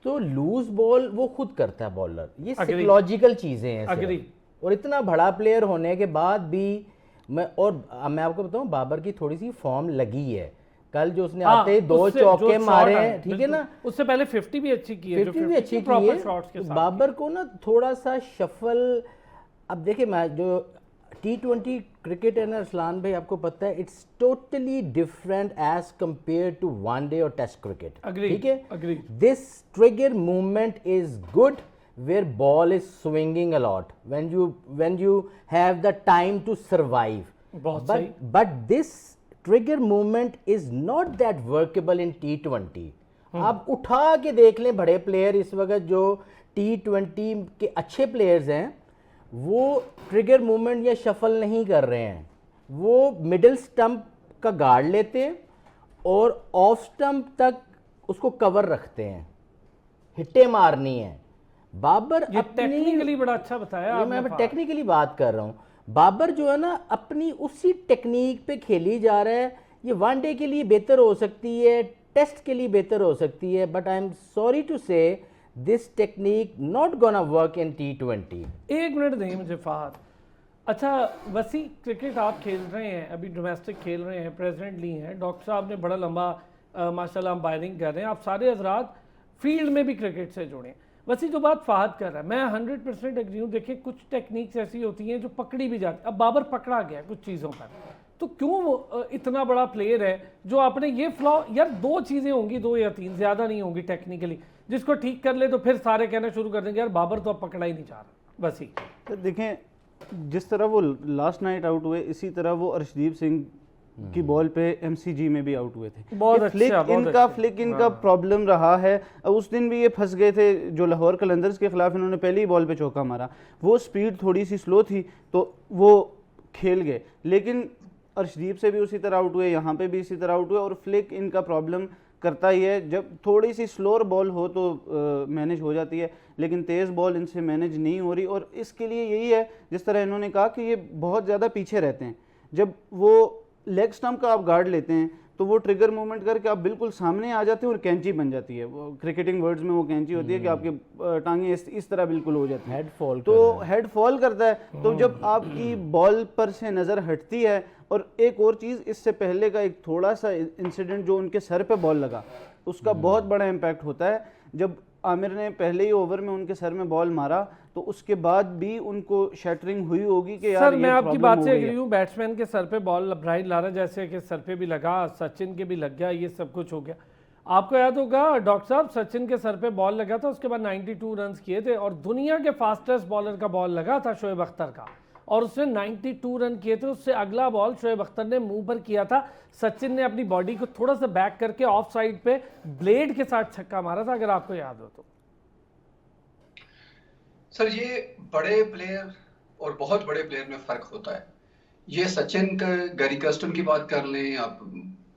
तो लूज बॉल वो खुद करता है बॉलर। ये साइकोलॉजिकल चीजें हैं। अग्री। और इतना बड़ा प्लेयर होने के बाद भी मैं आपको बताऊं, बाबर की थोड़ी सी फॉर्म लगी है। कल जो उसने आते ही 2 चौके मारे हैं, ठीक है ना, उससे पहले 50 भी अच्छी की है, 50 भी अच्छी की है। बाबर को ना थोड़ा सा शफल, अब देखिए मैं जो T20 क्रिकेट है ना अरसलान भाई, आपको पता है it's totally different as compare to one day और टेस्ट क्रिकेट। ठीक है, this trigger movement is good where ball is swinging a lot when you have the time to survive, but this trigger movement is not that workable in T20। आप उठा के देख लें, बड़े प्लेयर इस वक्त जो T20 के अच्छे प्लेयर्स हैं, वो ट्रिगर मूवमेंट या शफल नहीं कर रहे हैं, वो मिडिल स्टंप का गार्ड लेते हैं और ऑफ स्टंप तक उसको कवर रखते हैं, हिट्टे मारनी है। बाबर ये टेक्निकली बड़ा अच्छा बताया, मैं टेक्निकली बात कर रहा हूँ। बाबर जो है ना अपनी उसी टेक्निक पे खेली जा रहा है ये वनडे के लिए बेहतर हो सकती है, टेस्ट के लिए बेहतर हो सकती है, but I am sorry to say this technique not gonna work in T20। एक मिनट देंगे मुझे फहद। अच्छा वसी, क्रिकेट आप खेल रहे हैं, अभी डोमेस्टिक खेल रहे हैं, प्रेसिडेंट ली हैं, डॉक्टर साहब ने बड़ा लंबा माशाल्लाह अंपायरिंग कर रहे हैं, आप सारे हजरात फील्ड में भी क्रिकेट से जुड़े हैं। वैसे जो बात फहद कर रहा है मैं 100% एग्री हूँ। देखिए कुछ टेक्निक्स ऐसी होती हैं जो पकड़ी भी जाती, अब बाबर पकड़ा गया कुछ चीज़ों पर, तो क्यों वो इतना बड़ा प्लेयर है जो आपने ये फ्लॉ, यार दो चीज़ें होंगी, दो या तीन, ज़्यादा नहीं होंगी टेक्निकली, जिसको ठीक कर ले तो फिर सारे कहना शुरू कर देंगे यार बाबर तो अब पकड़ा ही नहीं जा रहा। बस ही तो देखें जिस तरह वो लास्ट नाइट आउट हुए, इसी तरह वो अर्शदीप सिंह की बॉल पे MCG में भी आउट हुए थे। बहुत ये अच्छा, फ्लिक इनका प्रॉब्लम रहा है। उस दिन भी ये फंस गए थे जो लाहौर कलंदर्स के खिलाफ, इन्होंने पहली ही बॉल पे चौका मारा, वो स्पीड थोड़ी सी स्लो थी तो वो खेल गए। लेकिन अर्शदीप से भी उसी तरह आउट हुए, यहाँ पे भी इसी तरह आउट हुए, और फ्लिक इनका प्रॉब्लम करता ही है। जब थोड़ी सी स्लोअर बॉल हो तो मैनेज हो जाती है, लेकिन तेज़ बॉल इनसे मैनेज नहीं हो रही। और इसके लिए यही है, जिस तरह इन्होंने कहा कि ये बहुत ज़्यादा पीछे रहते हैं। जब वो लेग स्टंप का आप गार्ड लेते हैं तो वो ट्रिगर मूवमेंट करके आप बिल्कुल सामने आ जाते हैं और कैंची बन जाती है। वो क्रिकेटिंग वर्ड्स में वो कैंची होती है कि आपके टांगे इस तरह बिल्कुल हो जाती है, हेड फॉल, तो हेड फॉल करता है। तो जब आपकी बॉल पर से नज़र हटती है, और एक और चीज़, इससे पहले का एक थोड़ा सा इंसिडेंट जो उनके सर पे बॉल लगा, उसका बहुत बड़ा इम्पैक्ट होता है। जब आमिर ने पहले ही ओवर में उनके सर में बॉल मारा तो उसके बाद भी उनको शैटरिंग हुई होगी कि यार सर मैं आपकी बात से एग्री हूँ। बैट्समैन के सर पे बॉल, ब्राइट लारा जैसे कि सर पे भी लगा, सचिन के भी लग गया, ये सब कुछ हो गया। आपको याद होगा डॉक्टर साहब, सचिन के सर पे बॉल लगा था, उसके बाद 92 रन किए थे, और दुनिया के फास्टेस्ट बॉलर का बॉल लगा था शोएब अख्तर का, और उसने 92 रन किए थे। उससे अगला बॉल शोएब अख्तर ने मुंह पर किया था, सचिन ने अपनी बॉडी को थोड़ा सा बैक करके ऑफ साइड पे ब्लेड के साथ छक्का मारा था, अगर आपको याद हो तो। सर ये बड़े प्लेयर और बहुत बड़े प्लेयर में फर्क होता है। ये सचिन का, गैरी कर्स्टन की बात कर लें आप,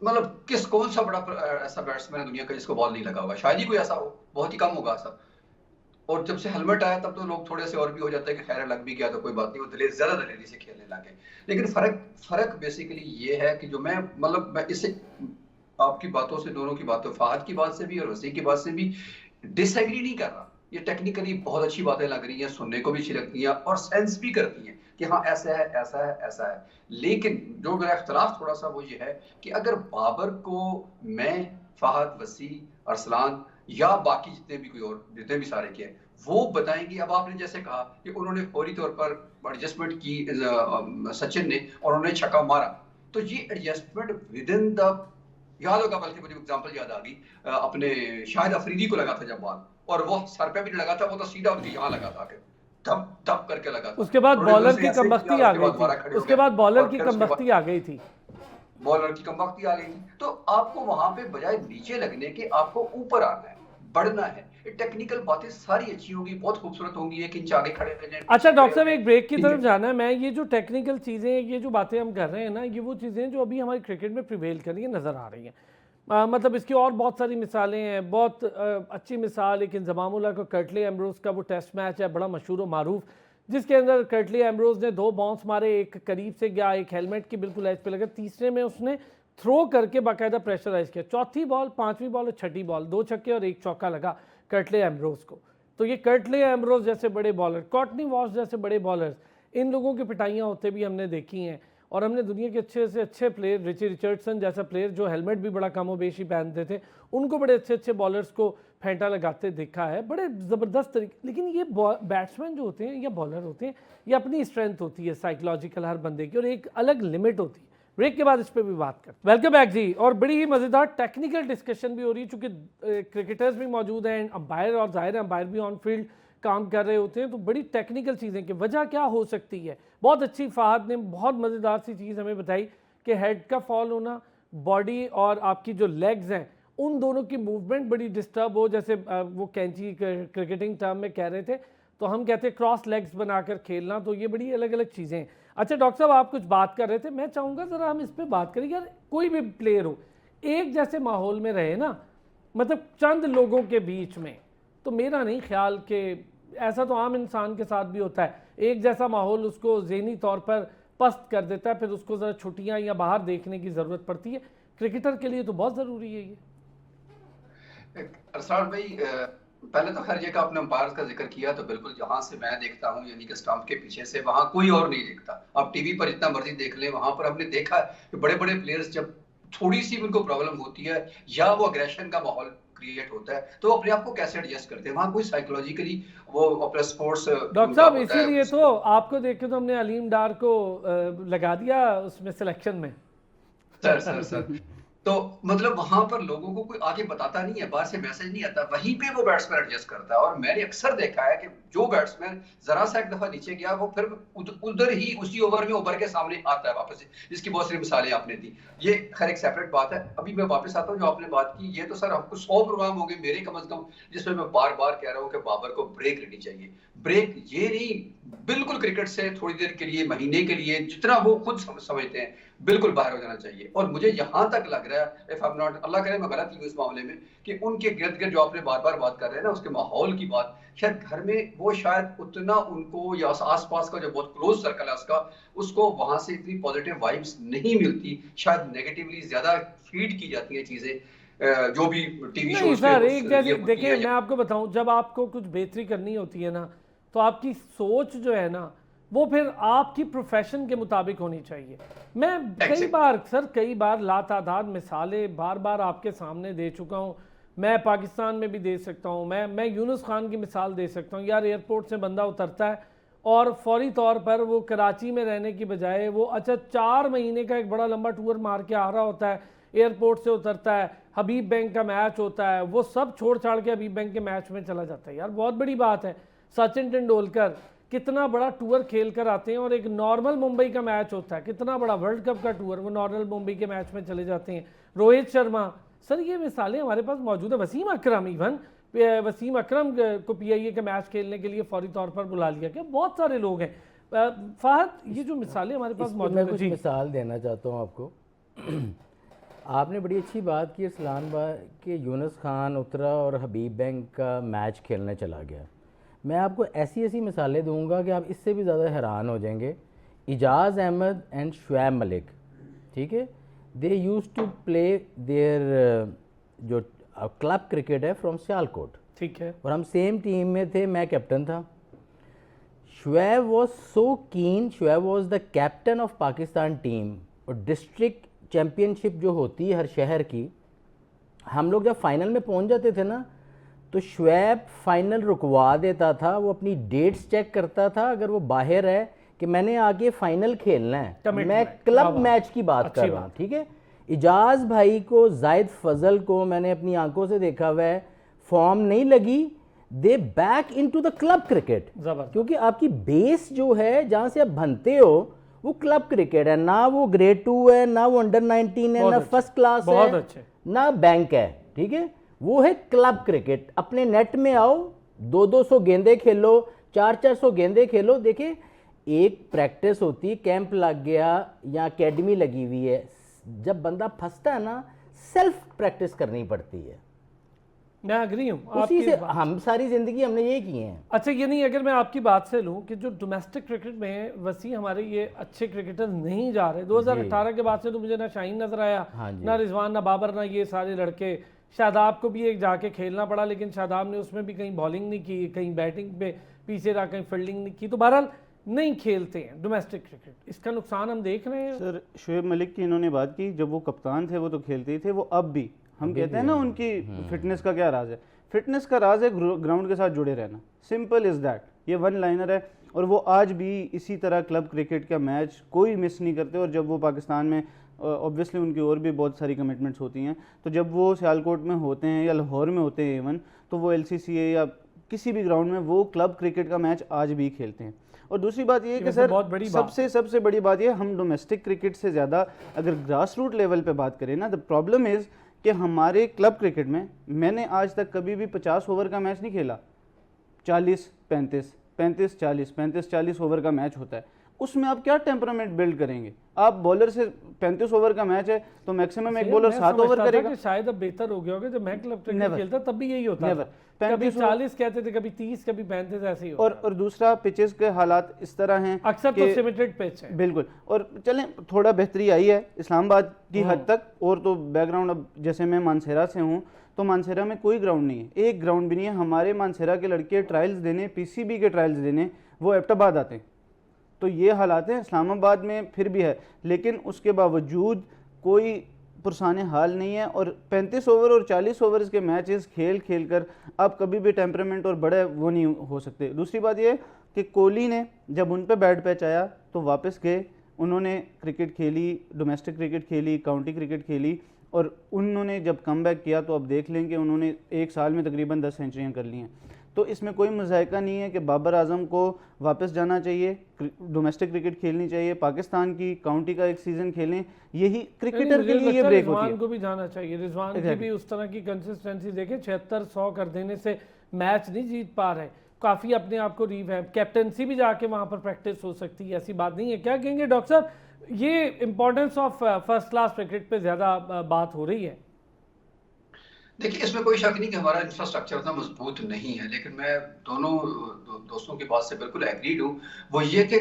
मतलब कौन सा बड़ा ऐसा बैट्समैन है दुनिया का जिसको बॉल नहीं लगा होगा? शायद ही कोई ऐसा हो, बहुत ही कम होगा सब। और जब से हेलमेट आया तब तो लोग थोड़े से और भी हो जाते हैं कि खैर लग भी गया तो कोई बात नहीं, वो ज्यादा दलेरी से खेलने लगे। लेकिन फर्क बेसिकली ये है कि जो मैं इससे आपकी बातों से, दोनों की बातों, फहद की बात से भी और वसीम की बात से भी डिसएग्री नहीं कर रहा। ये टेक्निकली बहुत अच्छी बातें लग रही हैं, सुनने को भी अच्छी लगती हैं और सेंस भी करती हैं कि हाँ ऐसा है, ऐसा है, ऐसा है। लेकिन जो मेरा इख्तलाफ थोड़ा सा वो ये है कि अगर बाबर को मैं, फहद, वसी, अरसलान या बाकी जितने भी सारे के वो बताएंगे। अब आपने जैसे कहा कि उन्होंने फौरी तौर पर एडजस्टमेंट की सचिन ने, और उन्होंने छक्का मारा, तो ये एडजस्टमेंट विद इन द, याद होगा, बल्कि मुझे एग्जांपल याद आ गई, अपने शाहिद अफरीदी को लगा था जब बॉल, और वो सर पे भी लगा था, वो तो सीधा उनके यहाँ लगा था, धप धप करके लगा था। उसके बाद बॉलर की कमबख्ती आ गई थी, उसके बाद बॉलर की कमबख्ती आ गई थी, बॉलर की कमबख्ती आ गई थी। तो आपको वहां पे बजाय नीचे लगने के आपको ऊपर आना है, बढ़ना है। टेक्निकल बातें सारी अच्छी होगी, बहुत खूबसूरत होंगी, एक इंच आगे खड़े रहने। अच्छा डॉक्टर साहब, एक ब्रेक की तरफ जाना है। मैं ये जो टेक्निकल चीज़ें, ये जो बातें हम कर रहे हैं ना, ये वो चीज़ें जो अभी हमारे क्रिकेट में प्रिवेल कर रही है, नज़र आ रही हैं। मतलब इसकी और बहुत सारी मिसालें हैं। बहुत अच्छी मिसाल एक इंजमामुल्लाह को कर्टली एम्ब्रोज का वो टेस्ट मैच है, बड़ा मशहूर व मारूफ, जिसके अंदर कर्टली एम्ब्रोज ने 2 बाउंस मारे, एक करीब से गया, एक हेलमेट की बिल्कुल एज पे लगा, तीसरे में उसने थ्रो करके बाकायदा प्रेशराइज किया। चौथी बॉल, 5वीं बॉल और 6ठी बॉल 2 छक्के और 1 चौका लगा कर्टली एम्ब्रोज को। तो ये कर्टली एम्ब्रोज जैसे बड़े बॉलर, कॉटनी वॉश जैसे बड़े बॉलर्स, इन लोगों की पिटाइयाँ होते भी हमने देखी हैं। और हमने दुनिया के अच्छे से अच्छे प्लेयर, रिची रिचर्डसन जैसा प्लेयर जो हेलमेट भी बड़ा कम बेशी पहनते थे, उनको बड़े अच्छे अच्छे बॉलर्स को फेंटा लगाते देखा है, बड़े ज़बरदस्त तरीके। लेकिन ये बैट्समैन जो होते हैं या बॉलर होते हैं, ये अपनी स्ट्रेंथ होती है साइकोलॉजिकल हर बंदे की, और एक अलग लिमिट होती है। ब्रेक के बाद इस पर भी बात करते हैं। वेलकम बैक जी। और बड़ी ही मज़ेदार टेक्निकल डिस्कशन भी हो रही है, चूँकि क्रिकेटर्स भी मौजूद हैं, अंपायर, और ज़ाहिर है अंपायर भी ऑन फील्ड काम कर रहे होते हैं, तो बड़ी टेक्निकल चीज़ें कि वजह क्या हो सकती है। बहुत अच्छी फहद ने बहुत मज़ेदार सी चीज़ हमें बताई कि हेड का फॉल होना, बॉडी और आपकी जो लेग्स हैं उन दोनों की मूवमेंट बड़ी डिस्टर्ब हो, जैसे वो कैंची क्रिकेटिंग टर्म में कह रहे थे, तो हम कहते हैं क्रॉस लेग्स बनाकर खेलना। तो ये बड़ी अलग अलग चीज़ें हैं। अच्छा डॉक्टर साहब, आप कुछ बात कर रहे थे, मैं चाहूँगा ज़रा हम इस पर बात करें। यार कोई भी प्लेयर हो, एक जैसे माहौल में रहे ना, मतलब चंद लोगों के बीच में, तो मेरा नहीं ख्याल कि ऐसा तो आम इंसान के साथ भी होता है, एक जैसा माहौल उसको ज़हनी तौर पर पस्त कर देता है, फिर उसको ज़रा छुट्टियां या बाहर देखने की ज़रूरत पड़ती है। क्रिकेटर के लिए तो बहुत ज़रूरी है ये। अरसलान भाई, पहले तो हर जगह आपने अंपायर का जिक्र किया, तो बिल्कुल जहां से मैं देखता हूं यानी कि स्टंप के पीछे से वहां कोई और नहीं देखता। आप टीवी पर जितना मर्जी देख लें, वहां पर हमने देखा कि बड़े बड़े प्लेयर्स जब थोड़ी सी उनको प्रॉब्लम होती है या वो अग्रेशन का माहौल क्रिएट होता है तो अपने आप को कैसे एडजस्ट करते हैं, वहां कोई साइकोलॉजिकली वो अपना स्पोर्ट्स डॉक्टर साहब इसीलिए तो आपको देख के तो हमने अलीम डार को लगा दिया उसमें सिलेक्शन में। सर तो मतलब वहां पर लोगों को कोई आगे बताता नहीं है, बाहर से मैसेज नहीं आता, वहीं पे वो बैट्समैन एडजस्ट करता है। और मैंने अक्सर देखा है कि जो बैट्समैन जरा सा एक दफा नीचे गया वो फिर उधर ही उसी ओवर में उभर के सामने आता है वापस, जिसकी बहुत सारी मिसालें आपने दी। ये खैर एक सेपरेट बात है। अभी मैं वापस आता हूँ जो आपने बात की, ये तो सर हमको 100 प्रोग्राम हो गए मेरे कम से कम जिसमें मैं बार बार कह रहा हूँ कि बाबर को ब्रेक लेनी चाहिए। ब्रेक ये नहीं, बिल्कुल क्रिकेट से थोड़ी देर के लिए, महीने के लिए, जितना वो खुद समझते हैं, बिल्कुल बाहर हो जाना चाहिए। और मुझे यहां तक लग रहा है, इफ आई एम नॉट, अल्लाह करे मैं गलत हूं इस मामले में, कि उनके गिर्द गिर्द जो आपने बार बार बात कर रहे हैं ना, उसके माहौल की बात, शायद घर में वो शायद उतना उनको या आसपास का जो बहुत क्लोज सर्कल है उसका, उसको वहां से इतनी पॉजिटिव वाइब्स नहीं मिलती, शायद नेगेटिवली ज्यादा फीड की जाती है चीजें जो भी टीवी नहीं शोज सर, एक जैसे देखिए मैं आपको बताऊं, जब आपको कुछ बेहतरी करनी होती है ना, तो आपकी सोच जो है ना वो फिर आपकी प्रोफेशन के मुताबिक होनी चाहिए। मैं कई बार लातादाद मिसालें बार बार आपके सामने दे चुका हूँ। मैं पाकिस्तान में भी दे सकता हूँ, मैं यूनुस खान की मिसाल दे सकता हूँ। यार एयरपोर्ट से बंदा उतरता है और फौरी तौर पर वो कराची में रहने की बजाय वो 4 महीने का एक बड़ा लंबा टूर मार के आ रहा होता है, एयरपोर्ट से उतरता है, हबीब बैंक का मैच होता है, वो सब छोड़ छाड़ के हबीब बैंक के मैच में चला जाता है। यार बहुत बड़ी बात है। सचिन तेंदुलकर कितना बड़ा टूर खेल कर आते हैं और एक नॉर्मल मुंबई का मैच होता है, कितना बड़ा वर्ल्ड कप का टूर, वो नॉर्मल मुंबई के मैच में चले जाते हैं। रोहित शर्मा, सर ये मिसालें हमारे पास मौजूद है। वसीम अकरम, इवन वसीम अकरम को पीआईए के मैच खेलने के लिए फौरी तौर पर बुला लिया गया। बहुत सारे लोग हैं। फहद, ये जो मिसालें हमारे पास मौजूद है, कुछ मिसाल देना चाहता हूँ आपको। आपने बड़ी अच्छी बात की इस्लाम भाई कि यूनुस खान उतरा और हबीब बैंक का मैच खेलने चला गया। मैं आपको ऐसी ऐसी मिसालें दूंगा कि आप इससे भी ज़्यादा हैरान हो जाएंगे। इजाज़ अहमद एंड शुएब मलिक, ठीक है, दे यूज टू प्ले देयर जो क्लब क्रिकेट है फ्रॉम सियालकोट, ठीक है, और हम सेम टीम में थे, मैं कैप्टन था। शुएब वॉज सो कीन, Shoaib was the captain of Pakistan team. और डिस्ट्रिक्ट चैम्पियनशिप जो होती है हर शहर की, हम लोग जब फाइनल में पहुंच जाते थे ना, तो शुएब फाइनल रुकवा देता था। वो अपनी डेट्स चेक करता था, अगर वो बाहर है कि मैंने आगे फाइनल खेलना है, मैं क्लब मैच की बात कर रहा हूँ, ठीक है। इजाज़ भाई को, जायद फजल को मैंने अपनी आंखों से देखा हुआ है, फॉर्म नहीं लगी, they back into the club cricket, क्योंकि आपकी बेस जो है जहाँ से आप बनते हो वो क्लब क्रिकेट है। ना वो ग्रेड 2 है, ना वो अंडर 19 है, ना फर्स्ट क्लास है, ना बैंक है, ठीक है, वो है क्लब क्रिकेट। अपने नेट में आओ, 200 गेंदे खेलो, 400 गेंदे खेलो। देखिए एक प्रैक्टिस होती है, कैंप लग गया या एकेडमी लगी हुई है, जब बंदा फंसता है ना, सेल्फ प्रैक्टिस करनी पड़ती है। मैं अग्री हूँ, उसी से हम सारी जिंदगी हमने ये की है। अच्छा, ये नहीं, अगर मैं आपकी बात से लूँ कि जो डोमेस्टिक क्रिकेट में वसी हमारे ये अच्छे क्रिकेटर नहीं जा रहे, 2018 के बाद से तो मुझे ना शाहीन नजर आया, ना रिजवान, ना बाबर, ना ये सारे लड़के। शादाब को भी एक जाके खेलना पड़ा, लेकिन शादाब ने उसमें भी कहीं बॉलिंग नहीं की, कहीं बैटिंग पे पीछे रहा, कहीं फील्डिंग नहीं की, तो बहरहाल नहीं खेलते हैं डोमेस्टिक क्रिकेट। इसका नुकसान हम देख रहे हैं। सर शुएब मलिक की इन्होंने बात की, जब वो कप्तान थे वो तो खेलते ही थे, वो अब भी हम कहते हैं ना उनकी फिटनेस का क्या राज है। फिटनेस का राज है ग्राउंड के साथ जुड़े रहना, सिंपल इज़ दैट। ये वन लाइनर है। और वो आज भी इसी तरह क्लब क्रिकेट का मैच कोई मिस नहीं करते। और जब वो पाकिस्तान में, ऑब्वियसली उनकी और भी बहुत सारी कमिटमेंट्स होती हैं, तो जब वो सियालकोट में होते हैं या लाहौर में होते हैं इवन, तो वो LCCA या किसी भी ग्राउंड में वो क्लब क्रिकेट का मैच आज भी खेलते हैं। और दूसरी बात ये कि सर सबसे बड़ी बात ये, हम डोमेस्टिक क्रिकेट से ज़्यादा अगर ग्रास रूट लेवल पे बात करें ना, द प्रॉब्लम इज़ कि हमारे क्लब क्रिकेट में मैंने आज तक कभी भी 50 ओवर का मैच नहीं खेला। 40-35, 35-40, 35-40 ओवर का मैच होता है। उसमें आप क्या टेम्परामेंट बिल्ड करेंगे? आप बॉलर से 35 ओवर का मैच है तो मैक्सिमम एक बॉलर 7 ओवर करेगा। शायद अब बेहतर हो गया होगा, जब मैं क्लब क्रिकेट Never. खेलता तब भी यही होता Never. था, कभी 35 40 कहते थे, कभी 30, कभी 35, ऐसे ही होता और दूसरा पिचेस के हालात इस तरह हैं अक्सर तो सिमेट्रिक पिच है। बिल्कुल। और चलें थोड़ा बेहतरी आई है इस्लामाबाद की हद तक, और तो बैकग्राउंड अब जैसे मैं मानसेरा से हूँ तो मानसेरा में कोई ग्राउंड नहीं है, एक ग्राउंड भी नहीं है। हमारे मानसेरा के लड़के ट्रायल्स देने, पीसीबी के ट्रायल्स देने वो एबटाबाद आते हैं। तो ये हालात हैं। इस्लामाबाद में फिर भी है, लेकिन उसके बावजूद कोई पुरसान हाल नहीं है। और 35 ओवर और 40 ओवर्स के मैचेस खेल खेल कर आप कभी भी टेम्परामेंट और बड़े वो नहीं हो सकते। दूसरी बात ये कि कोहली ने जब उन पे बैड पैच आया तो वापस गए, उन्होंने क्रिकेट खेली, डोमेस्टिक क्रिकेट खेली, काउंटी क्रिकेट खेली, और उन्होंने जब कम बैक किया तो अब देख लें कि उन्होंने एक साल में तकरीबन 10 सेंचुरियाँ कर ली हैं। तो इसमें कोई मज़ायका नहीं है कि बाबर आजम को वापस जाना चाहिए, डोमेस्टिक क्रिकेट खेलनी चाहिए, पाकिस्तान की काउंटी का एक सीज़न खेलें, यही क्रिकेटर के लिए ये ब्रेक होती है। रिजवान को भी जाना चाहिए, रिजवान की भी उस तरह की कंसिस्टेंसी देखें, 76-100 कर देने से मैच नहीं जीत पा रहे, काफ़ी अपने आप को रिवैम्प, कैप्टनसी भी जाके वहाँ पर प्रैक्टिस हो सकती है, ऐसी बात नहीं है। क्या कहेंगे डॉक्टर साहब, ये importance of first class cricket पे ज़्यादा बात हो रही है? देखिए, इसमें कोई शक नहीं कि हमारा इंफ्रास्ट्रक्चर उतना मजबूत नहीं है, लेकिन मैं दोनों दोस्तों की बात से बिल्कुल एग्रीड हूँ। वो ये कि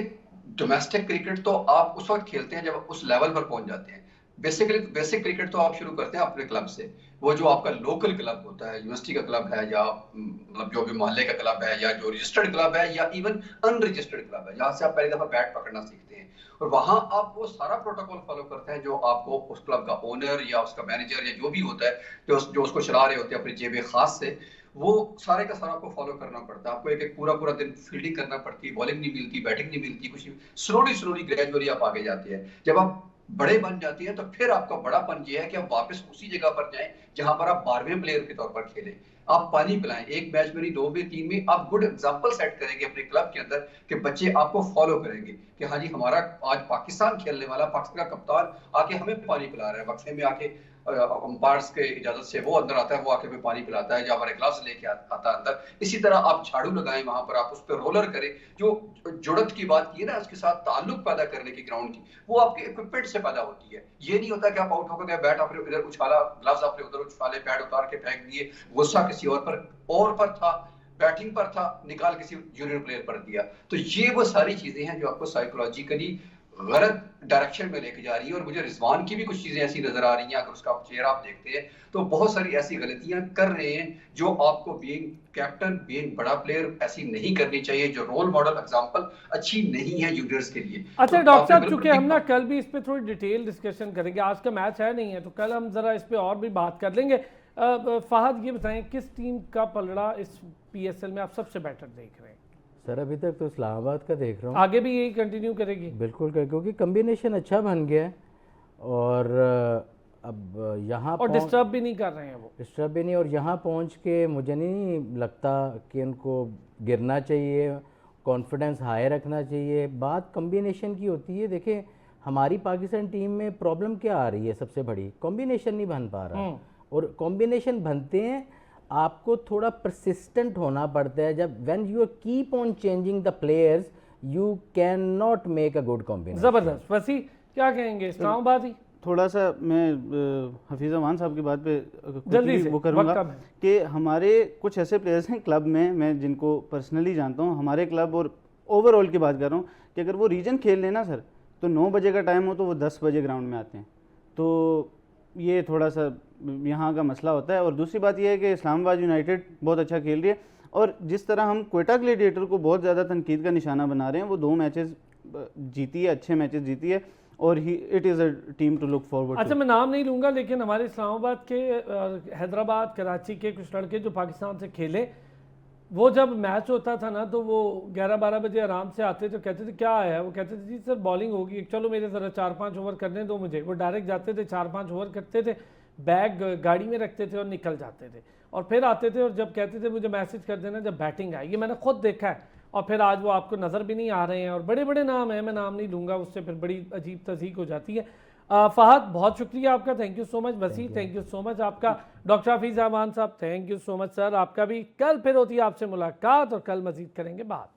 डोमेस्टिक क्रिकेट तो आप उस वक्त खेलते हैं जब उस लेवल पर पहुंच जाते हैं। बेसिक क्रिकेट तो आप शुरू करते हैं अपने क्लब से, वो जो आपका लोकल क्लब होता है, यूनिवर्सिटी का क्लब है, या मतलब जो भी मोहल्ले का क्लब है, या जो रजिस्टर्ड क्लब है, या इवन अनरजिस्टर्ड क्लब है, जहाँ से आप पहली दफा बैट पकड़ना सीखते हैं। और वहां आप वो सारा प्रोटोकॉल फॉलो करते हैं जो आपको उस क्लब का ओनर या उसका मैनेजर या जो भी होता है, जो उसको चला रहे होते हैं अपनी जेब खास से, वो सारे का सारा आपको फॉलो करना पड़ता है। आपको एक पूरा दिन फील्डिंग करना पड़ती है, बॉलिंग नहीं मिलती, बैटिंग नहीं मिलती, कुछ स्लोली ग्रेजुअली आप आगे जाते हैं। जब आप बड़े बन जाती है तो फिर आपका बड़ापन ये है कि आप वापस उसी जगह पर जाएं जहां पर आप 12वें प्लेयर के तौर पर खेलें। आप पानी पिलाएं, एक मैच में नहीं, 2 में, 3 में, आप गुड एग्जांपल सेट करेंगे अपने क्लब के अंदर कि बच्चे आपको फॉलो करेंगे कि हाँ जी, हमारा आज पाकिस्तान खेलने वाला, पाकिस्तान का कप्तान आके हमें पानी पिला रहा है, वक्फे में आके अंपायर्स के इजाजत से वो अंदर आता है, वो आके हमें पानी पिलाता है, या हमारे ग्लास लेके आता है अंदर। इसी तरह आप झाड़ू लगाएं, वहां पर आप उस पर रोलर करें, जो जुड़त की बात की है ना, उसके साथ ताल्लुक पैदा करने की ग्राउंड की, वो आपके इक्विपमेंट से पैदा होती है। ये नहीं होता कि आप आउट होकर गए, बैट आपने इधर उछाला, ग्लव्स आपने उधर उछाले, पैड उतार के फेंक दिए, गुस्सा किसी और पर था, बैटिंग पर था, निकाल किसी जूनियर प्लेयर पर दिया। तो ये वो सारी चीजें हैं जो आपको साइकोलॉजिकली गलत डायरेक्शन में लेके जा रही है। और मुझे रिजवान की भी कुछ चीजें ऐसी नजर आ रही हैं, अगर उसका चेहरा आप देखते हैं तो बहुत सारी ऐसी गलतियां कर रहे हैं जो आपको बीइंग कैप्टन, बीइंग बड़ा प्लेयर ऐसी नहीं करनी चाहिए, जो रोल मॉडल एग्जांपल अच्छी नहीं है जूनियर्स के लिए। अच्छा तो डॉक्टर साहब, चूंकि हम ना कल भी इस पे थोड़ी डिटेल डिस्कशन करेंगे, आज का मैच है नहीं है, तो कल हम जरा इस पे और भी बात कर लेंगे। फहद, ये बताएं किस टीम का पलड़ा इस पीएसएल में आप सबसे बेटर देख रहे हैं? सर अभी तक तो इस्लामाबाद का देख रहा हूँ, आगे भी यही कंटिन्यू करेगी? बिल्कुल, क्योंकि कम्बिनेशन अच्छा बन गया है, और अब यहाँ और डिस्टर्ब भी नहीं कर रहे हैं वो, डिस्टर्ब भी नहीं, और यहाँ पहुँच के मुझे नहीं लगता कि उनको गिरना चाहिए, कॉन्फिडेंस हाई रखना चाहिए। बात कम्बिनेशन की होती है। देखिए, हमारी पाकिस्तान टीम में प्रॉब्लम क्या आ रही है, सबसे बड़ी कॉम्बिनेशन नहीं बन पा रहा, और कॉम्बिनेशन बनते हैं आपको थोड़ा परसिस्टेंट होना पड़ता है। जब when you keep on changing the players you can not make a good combination. जबरदस्त। वसी क्या कहेंगे, इस्लामाबाद ही? थोड़ा सा मैं हफीज़ अमान साहब की बात पे जल्दी से वो करूँगा कि हमारे कुछ ऐसे प्लेयर्स हैं क्लब में, मैं जिनको पर्सनली जानता हूँ, हमारे क्लब और ओवरऑल की बात कर रहा हूँ, कि अगर वो रीजन खेल लेना सर, तो 9 बजे का टाइम हो तो वो 10 बजे ग्राउंड में आते हैं। तो ये थोड़ा सा यहाँ का मसला होता है। और दूसरी बात यह है कि इस्लामाबाद यूनाइटेड बहुत अच्छा खेल रही है, और जिस तरह हम क्वेटा ग्लेडिएटर को बहुत ज़्यादा तनकीद का निशाना बना रहे हैं, वो 2 मैचेस जीती है, अच्छे मैचेस जीती है, और it is a team to look forward. अच्छा, मैं नाम नहीं लूँगा, लेकिन हमारे इस्लामाबाद के, हैदराबाद, कराची के कुछ लड़के जो पाकिस्तान से खेले, वो जब मैच होता था ना तो वो 11-12 बजे आराम से आते थे, कहते थे क्या आया है, वो कहते थे जी सर बॉलिंग होगी, चलो मेरे ज़रा 4-5 ओवर करने दो मुझे। वो डायरेक्ट जाते थे, 4-5 ओवर करते थे, बैग गाड़ी में रखते थे और निकल जाते थे, और फिर आते थे और जब कहते थे मुझे मैसेज कर देना जब बैटिंग आई। ये मैंने खुद देखा है, और फिर आज वो आपको नज़र भी नहीं आ रहे हैं, और बड़े बड़े नाम हैं, मैं नाम नहीं लूँगा, उससे फिर बड़ी अजीब तज़ीक हो जाती है। फहद, बहुत शुक्रिया आपका, थैंक यू सो मच। वसी, थैंक यू सो मच आपका। डॉक्टर हफीज़ अमान साहब, thank you so much sir, आपका भी। कल फिर होती है आपसे मुलाकात, और कल मज़ीद करेंगे बात।